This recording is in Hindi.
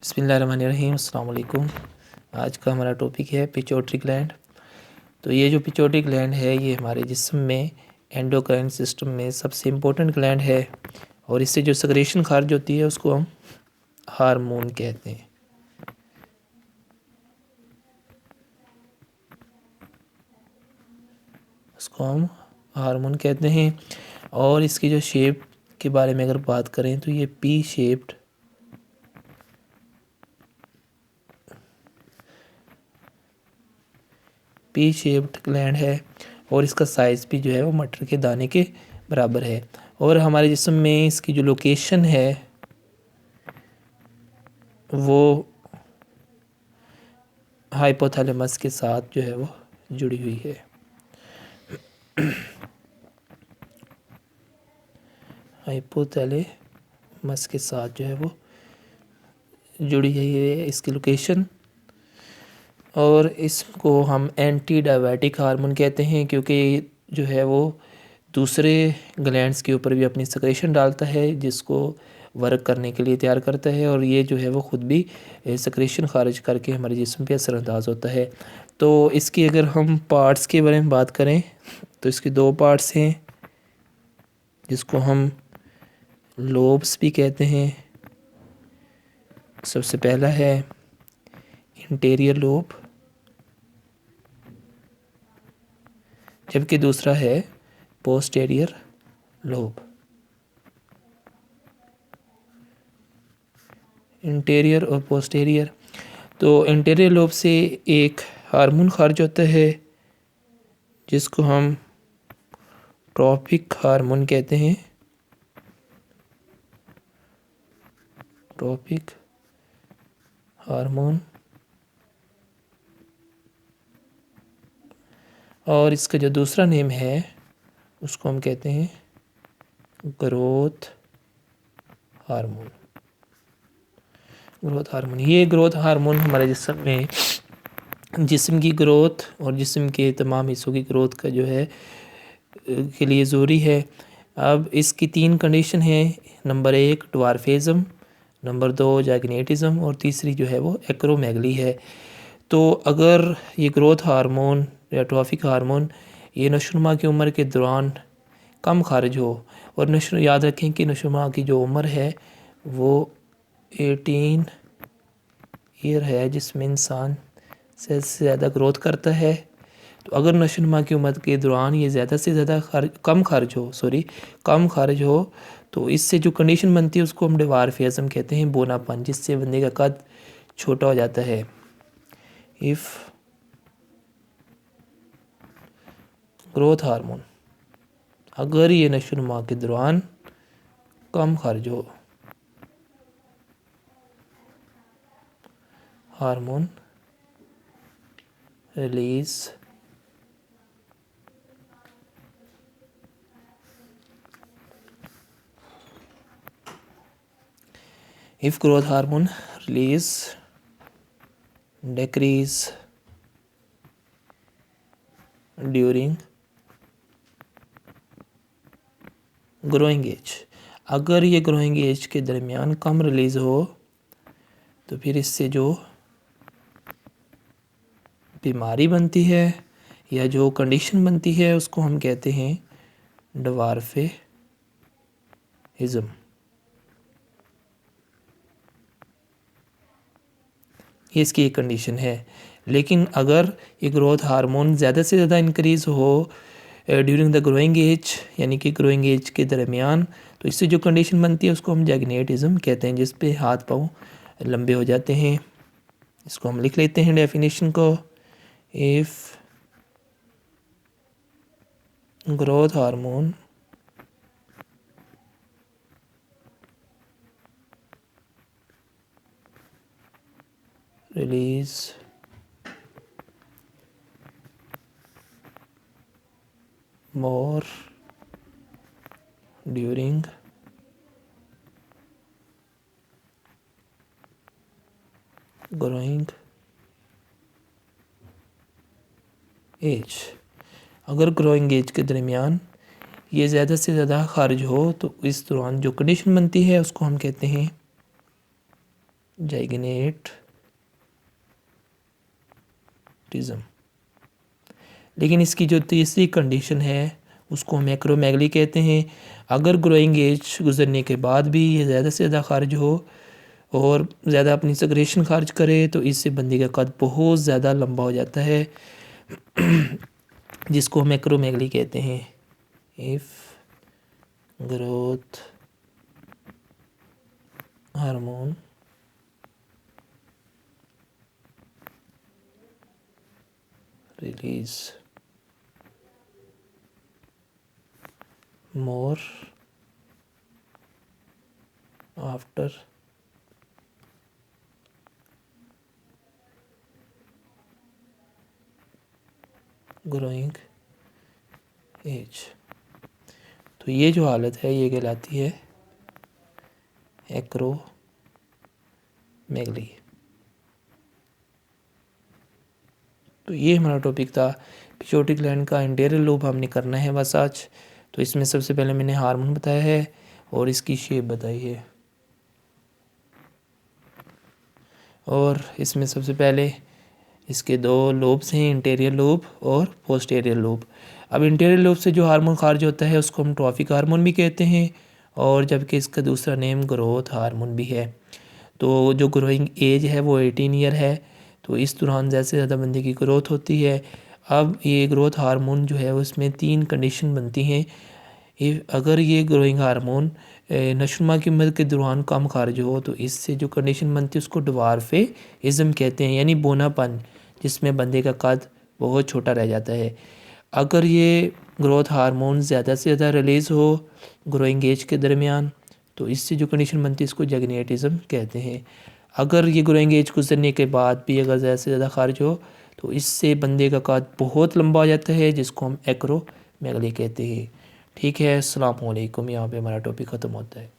बिस्मिल्लाहिर्रहमानिर्रहीम, अस्सलाम वालेकुम। आज का हमारा टॉपिक है पिट्यूटरी ग्लैंड। तो ये जो पिट्यूटरी ग्लैंड है ये हमारे जिस्म में एंडोक्राइन सिस्टम में सबसे इम्पोर्टेंट ग्लैंड है और इससे जो सेक्रेशन खारिज होती है उसको हम हार्मोन कहते हैं। उसको हम हार्मोन कहते हैं और इसकी जो शेप के बारे में अगर बात करें तो ये पी शेप्ड ग्लैंड है और इसका साइज़ भी जो है वो मटर के दाने के बराबर है। और हमारे जिस्म में इसकी जो लोकेशन है वो हाइपोथैलेमस के साथ जो है वो जुड़ी हुई है। हाइपोथैलेमस के साथ जो है वो जुड़ी हुई है इसकी लोकेशन। और इसको हम एंटी डायबिटिक हार्मोन कहते हैं क्योंकि जो है वो दूसरे ग्लैंड्स के ऊपर भी अपनी सेक्रेशन डालता है जिसको वर्क करने के लिए तैयार करता है और ये जो है वो ख़ुद भी सेक्रेशन खारिज करके हमारे जिस्म पे असरअंदाज होता है। तो इसकी अगर हम पार्ट्स के बारे में बात करें तो इसके दो पार्ट्स हैं जिसको हम लोब्स भी कहते हैं। सबसे पहला है इंटीरियर लोब जबकि दूसरा है पोस्टीरियर लोब। इंटीरियर और पोस्टीरियर, तो इंटीरियर लोब से एक हार्मोन खारिज होता है जिसको हम ट्रॉपिक हार्मोन कहते हैं। Tropic hormone. और इसका जो दूसरा नेम है उसको हम कहते हैं ग्रोथ हार्मोन। ग्रोथ हार्मोन, ये ग्रोथ हार्मोन हमारे जिस्म में जिस्म की ग्रोथ और जिस्म के तमाम हिस्सों की ग्रोथ का जो है के लिए ज़रूरी है। अब इसकी तीन कंडीशन है। नंबर 1 ड्वार्फिज्म, नंबर 2 जाइगनेटिज्म और तीसरी जो है वो एक्रोमेगली है। तो अगर ये ग्रोथ हार्मोन या ट्रॉफिक हार्मोन ये नशोनुमा की उम्र के दौरान कम खारिज हो और याद रखें कि नशोनुमा की जो उम्र है वो 18 ईयर है जिसमें इंसान से ज़्यादा ग्रोथ करता है। तो अगर नशोनुमा की उम्र के दौरान ये ज़्यादा से ज़्यादा कम खारिज हो तो इससे जो कंडीशन बनती है उसको हम ड्वार्फिज्म कहते हैं, बोनापन, जिससे बंदे का कद छोटा हो जाता है। इफ़ ग्रोथ हार्मोन अगर ये नशोनुमा के दौरान कम खारिज हो, hormone release if growth hormone release decrease during growing age, अगर ये ग्रोइंग एज के दरमियान कम रिलीज़ हो तो फिर इससे जो बीमारी बनती है या जो कंडीशन बनती है उसको हम कहते हैं ड्वार्फिज्म। ये इसकी एक कंडीशन है। लेकिन अगर ये ग्रोथ हार्मोन ज़्यादा से ज़्यादा इंक्रीज़ हो ड्यूरिंग द ग्रोइंग एज यानी कि ग्रोइंग एज के दरमियान, तो इससे जो कंडीशन बनती है उसको हम जैगनेटिज्म कहते हैं, जिस पे हाथ पाँव लंबे हो जाते हैं। इसको हम लिख लेते हैं डेफिनेशन को। If growth hormone release more during growing age, अगर ग्रोइंग एज के दरमियान ये ज़्यादा से ज़्यादा खारिज हो तो इस दौरान जो कंडीशन बनती है उसको हम कहते हैं जैगनेटिज्म। लेकिन इसकी जो तीसरी कंडीशन है उसको हम एक्रोमेगली कहते हैं। अगर ग्रोइंग एज गुजरने के बाद भी ये ज़्यादा से ज़्यादा खारिज हो और ज़्यादा अपनी सेक्रेशन खारिज करे तो इससे बंदे का कद बहुत ज़्यादा लंबा हो जाता है, जिसको हम एक्रोमेगली कहते हैं। If growth hormone release more after growing age। तो ये जो हालत है ये कहलाती है एक्रोमेगली। तो ये हमारा टॉपिक था पिट्यूटरी ग्लैंड का एंटीरियर लोब हमने करना है बस आज। तो इसमें सबसे पहले मैंने हार्मोन बताया है और इसकी शेप बताई है, और इसमें सबसे पहले इसके दो लोब्स हैं, इंटीरियर लोब और पोस्टीरियर लोब। अब इंटीरियर लोब से जो हार्मोन खारिज होता है उसको हम ट्रॉफिक हार्मोन भी कहते हैं, और जबकि इसका दूसरा नेम ग्रोथ हार्मोन भी है। तो जो ग्रोइंग एज है वो 18 ईयर है, तो इस दौरान ज़्यादा से ज़्यादा बंदे की ग्रोथ होती है। अब ये ग्रोथ हार्मोन जो है उसमें 3 कंडीशन बनती हैं। अगर ये ग्रोइंग हार्मोन नशुमा की उम्र के दौरान कम खारिज हो तो इससे जो कंडीशन बनती है उसको ड्वार्फिज्म कहते हैं, यानी बोनापन, जिसमें बंदे का कद बहुत छोटा रह जाता है। अगर ये ग्रोथ हार्मोन ज़्यादा से ज़्यादा रिलीज़ हो ग्रोइंग एज के दरमियान तो इससे जो कंडीशन बनती है इसको जैगनेटिज्म कहते हैं। अगर ये ग्रोइंग एज गुजरने के बाद भी अगर ज़्यादा से ज़्यादा खारिज हो तो इससे बंदे का कद बहुत लंबा हो जाता है, जिसको हम एक्रोमेगली कहते हैं। ठीक है, अस्सलाम वालेकुम। यहाँ पे हमारा टॉपिक ख़त्म होता है।